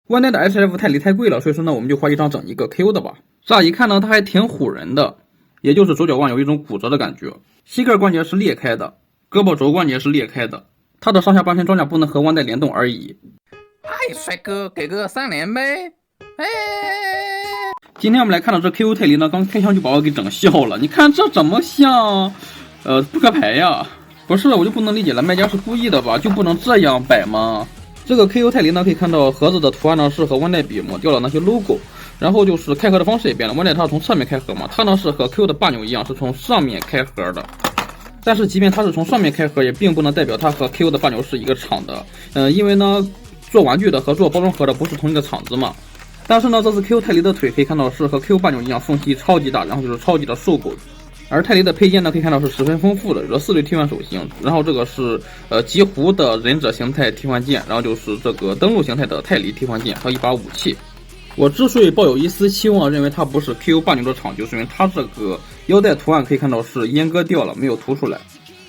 万代的 HF 泰梨太贵了，所以说呢，我们就画一张整一个 KO 的吧。乍一看呢，它还挺唬人的，也就是左脚腕有一种骨折的感觉，膝盖关节是裂开的，胳膊肘关节是裂开的，它的上下半身装甲不能和万代联动而已。嗨，帅哥，给个3连呗！哎，今天我们来看到这 KO 泰梨呢，刚开枪就把我给整笑了。你看这怎么像扑克牌呀？不是，我就不能理解了，卖家是故意的吧？就不能这样摆吗？这个 KO 泰梨呢，可以看到盒子的图案呢是和万代比抹掉了那些 logo， 然后就是开盒的方式也变了。万代它是从侧面开盒嘛，它呢是和 KO 的霸牛一样，是从上面开盒的。但是即便它是从上面开盒，也并不能代表它和 KO 的霸牛是一个厂的。因为呢，做玩具的和做包装盒的不是同一个厂子嘛。但是呢，这次 KO 泰梨的腿可以看到是和 KO 霸牛一样，缝隙超级大，然后就是超级的瘦狗。而泰梨的配件呢，可以看到是十分丰富的，有4对替换手型，然后这个是极狐的忍者形态替换件，然后就是这个登陆形态的泰梨替换件，还有一把武器。我之所以抱有一丝期望，认为它不是 KO 霸牛的厂，就是因为它这个腰带图案可以看到是阉割掉了，没有凸出来。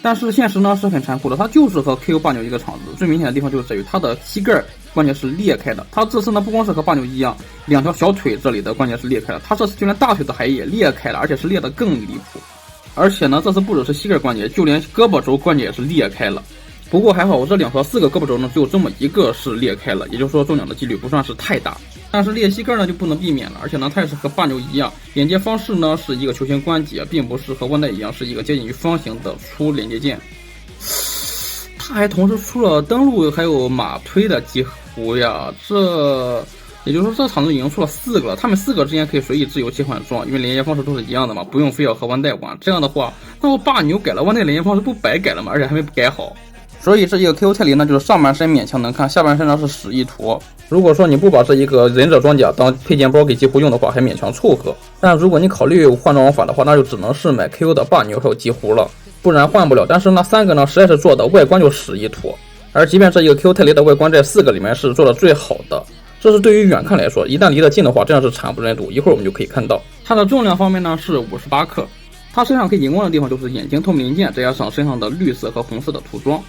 但是现实呢是很残酷的，它就是和 KO 霸牛一个厂子，最明显的地方就是在于它的膝盖关节是裂开的。它这次呢不光是和霸牛一样，两条小腿这里的关节是裂开了，它这次就连大腿的也裂开了，而且是裂得更离谱。而且呢，这次不只是膝盖关节，就连胳膊肘关节也是裂开了。不过还好，我这2和4个胳膊肘呢，只有这么一个是裂开了，也就是说中奖的几率不算是太大。但是裂膝盖呢就不能避免了，而且呢，它也是和霸牛一样，连接方式呢是一个球形关节，并不是和万代一样是一个接近于方形的粗连接件。它还同时出了登陆还有马推的极狐呀，也就是说这厂子已经出了4个了，他们4个之间可以随意自由切换装，因为连接方式都是一样的嘛，不用非要和万代玩。这样的话，那我霸牛改了，万代连接方式不白改了吗？而且还没改好。所以这一个 KO 泰梨呢，就是上半身勉强能看，下半身呢是屎一坨。如果说你不把这一个忍者装甲当配件包给极狐用的话，还勉强凑合。但如果你考虑换装法的话，那就只能是买 KO 的霸牛还有极狐了，不然换不了。但是那3个呢，实在是做的外观就屎一坨。而即便这一个 KO 泰梨的外观在4个里面是做的最好的，这是对于远看来说，一旦离得近的话，真的是惨不忍睹。一会儿我们就可以看到，它的重量方面呢是58克，它身上可以荧光的地方就是眼睛透明零件，再加上身上的绿色和红色的涂装。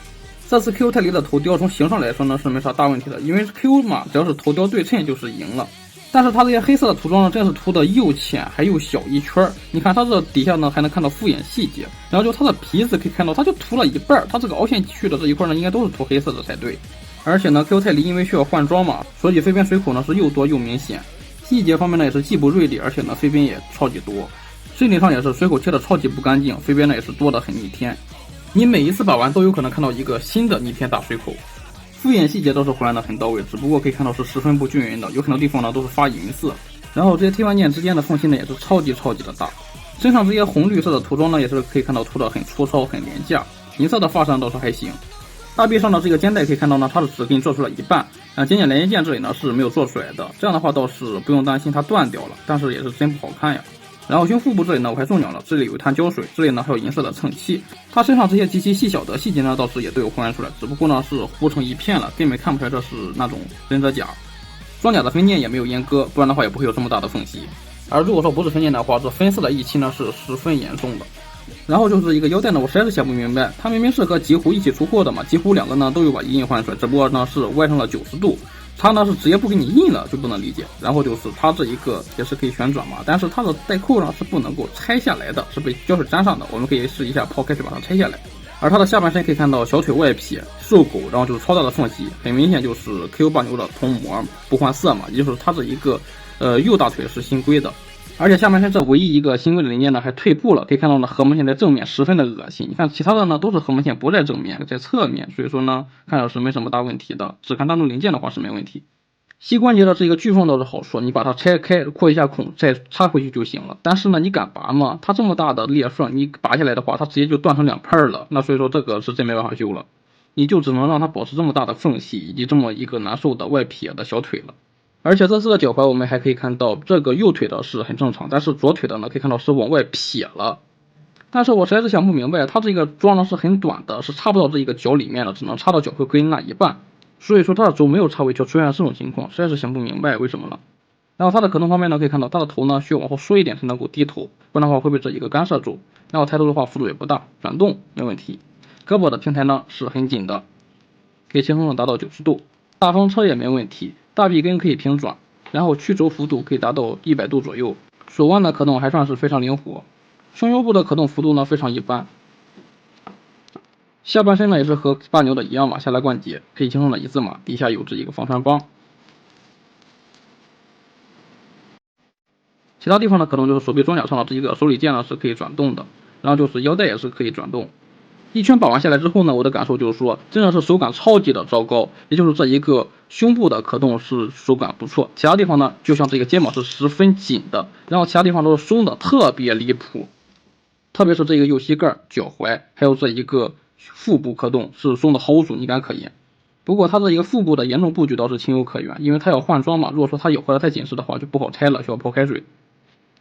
这次 KO 泰梨的头雕从形上来说呢是没啥大问题的，因为 KO 嘛，只要是头雕对称就是赢了。但是它这些黑色的涂装呢，真是涂的又浅还又小一圈。你看它这底下呢还能看到复眼细节，然后就它的皮子可以看到，它就涂了一半，它这个凹陷区的这一块呢应该都是涂黑色的才对。而且呢 KO 泰梨因为需要换装嘛，所以飞边水口呢是又多又明显，细节方面呢也是既不锐利，而且呢飞边也超级多。身体上也是水口切的超级不干净，飞边呢也是多的很逆天。你每一次把玩都有可能看到一个新的逆天大水口。复眼细节倒是还原的很到位，只不过可以看到是十分不均匀的，有很多地方呢都是发银色。然后这些替换件之间的缝隙呢也是超级的大。身上这些红绿色的涂装呢也是可以看到涂的很粗糙很廉价，银色的发饰倒是还行。大臂上的这个肩带可以看到呢，它是只给你做出了一半，尖尖连接件这里呢是没有做出来的，这样的话倒是不用担心它断掉了，但是也是真不好看呀。然后胸腹部这里呢我还中奖了，这里有一滩胶水，这里呢还有银色的蹭漆，它身上这些极其细小的细节呢倒是也都有还原出来，只不过呢是糊成一片了，根本看不出来这是那种忍者甲。装甲的分件也没有阉割，不然的话也不会有这么大的缝隙。而如果说不是分件的话，这分色的溢漆呢是十分严重的。然后就是一个腰带呢，我实在是想不明白，它明明是和极狐一起出货的嘛，极狐2个呢都有把印换出来，只不过呢是歪成了90度，它呢是直接不给你印了，就不能理解。然后就是它这一个也是可以旋转嘛，但是它的带扣呢是不能够拆下来的，是被胶水粘上的，我们可以试一下抛开水把它拆下来。而它的下半身可以看到小腿外撇瘦狗，然后就是超大的缝隙，很明显就是 KO 霸牛的铜模不换色嘛，也就是它这一个右大腿是新规的。而且下半身这唯一一个新规的零件呢还退步了，可以看到呢合门线在正面十分的恶心。你看其他的呢都是合门线不在正面，在侧面，所以说呢看着是没什么大问题的，只看当中零件的话是没问题。膝关节的这个巨缝倒是好说，你把它拆开扩一下孔再插回去就行了。但是呢你敢拔吗？它这么大的裂缝，你拔下来的话它直接就断成2片了，那所以说这个是真没办法修了，你就只能让它保持这么大的缝隙以及这么一个难受的外撇的小腿了。而且这次的脚踝我们还可以看到，这个右腿的是很正常，但是左腿的呢可以看到是往外撇了。但是我实在是想不明白，它这个装呢是很短的，是插不到这一个脚里面的，只能插到脚后跟那一半，所以说它的轴没有插回去，出现这种情况，实在是想不明白为什么了。然后它的可动方面呢，可以看到它的头呢需要往后缩一点才能够低头，不然的话会被这一个干涉住。然后抬头的话幅度也不大，转动没问题。胳膊的平台呢是很紧的，可以轻松的达到90度。大风车也没问题。大臂根可以平转，然后曲轴幅度可以达到100度左右，手腕的可动还算是非常灵活，胸腰部的可动幅度呢非常一般。下半身呢也是和大牛的一样码下来关节，可以轻松的一字马，底下有这一个防穿帮。其他地方的可动就是手臂装甲上的这一个手里剑呢是可以转动的，然后就是腰带也是可以转动。一圈把玩下来之后呢，我的感受就是说，真的是手感超级的糟糕，也就是这一个胸部的可动是手感不错，其他地方呢就像这个肩膀是十分紧的，然后其他地方都是松的，特别离谱。特别是这个右膝盖、脚踝，还有这一个腹部可动是松的毫无阻尼感可言。不过它这一个腹部的严重布局倒是情有可原，因为它要换装嘛，如果说它咬合的太紧实的话，就不好拆了，需要泡开水。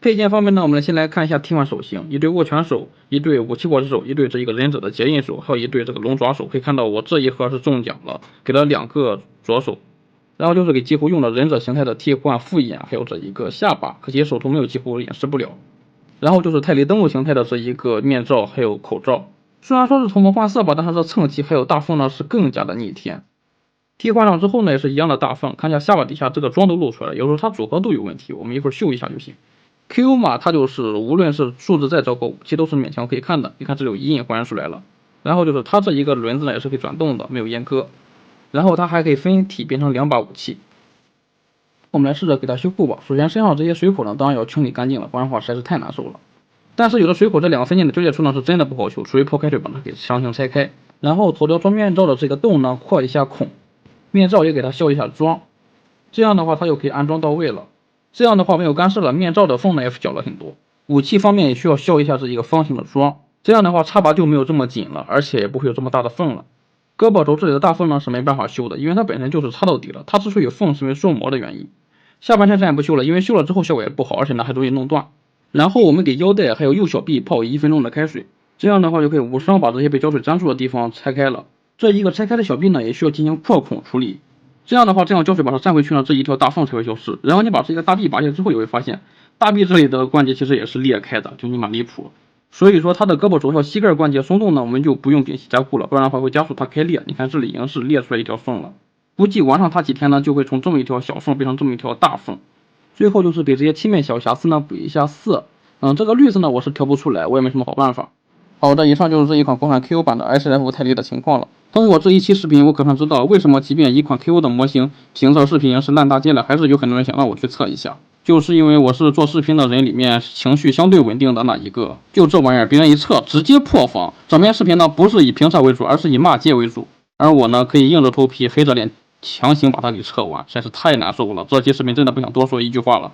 配件方面呢，我们先来看一下替换手型，一对握拳手，一对武器握持手，一对这一个忍者的结印手，还有一对这个龙爪手。可以看到我这一盒是中奖了，给了2个左手，然后就是给几乎用了忍者形态的替换复眼，还有这一个下巴，可惜手图没有几乎演示不了。然后就是泰利登陆形态的这一个面罩，还有口罩。虽然说是同模换色吧，但是这蹭漆还有大缝呢是更加的逆天。替换上之后呢，也是一样的大缝，看一下下巴底下这个妆都露出来了，有时候它组合都有问题，我们一会儿秀一下就行。Q 码它就是无论是数字再糟糕，武器都是勉强可以看的。你看这里有阴影还原出来了，然后就是它这一个轮子呢也是可以转动的，没有阉割，然后它还可以分体变成2把武器。我们来试着给它修复吧。首先身上这些水口呢，当然要清理干净了，不然的话实在是太难受了。但是有的水口这2个分界的交界处呢是真的不好修，除非泡开水把它给强行拆开。然后头雕装面罩的这个洞呢扩一下孔，面罩也给它消一下妆，这样的话它就可以安装到位了。这样的话没有干涉了，面罩的缝呢也小了很多。武器方面也需要消一下这一个方形的妆，这样的话插拔就没有这么紧了，而且也不会有这么大的缝了。胳膊肘这里的大缝呢是没办法修的，因为它本身就是插到底了，它之所以有缝是因为受磨的原因。下半身咱也不修了，因为修了之后效果也不好，而且呢还容易弄断。然后我们给腰带还有右小臂泡1分钟的开水，这样的话就可以无伤把这些被胶水粘住的地方拆开了。这一个拆开的小臂呢也需要进行扩孔处理，这样的话，这样胶水把它粘回去呢，这一条大缝才会消失。然后你把这个大臂拔下之后，也会发现大臂这里的关节其实也是裂开的，就你妈离谱。所以说它的胳膊肘还有膝盖关节松动呢，我们就不用丙烯加固了，不然的话会加速它开裂。你看这里已经是裂出来一条缝了，估计玩上它几天呢，就会从这么一条小缝变成这么一条大缝。最后就是给这些漆面小瑕疵呢补一下色，这个绿色呢我是调不出来，我也没什么好办法。好的，以上就是这一款国产 KO 版的 SF 泰利的情况了。通过这一期视频，我可算知道为什么即便一款 KO 的模型评测视频是烂大街了，还是有很多人想让我去测一下，就是因为我是做视频的人里面情绪相对稳定的那一个。就这玩意儿，别人一测直接破防。整篇视频呢不是以评测为主，而是以骂街为主，而我呢可以硬着头皮黑着脸强行把它给测完，实在是太难受了。这期视频真的不想多说一句话了。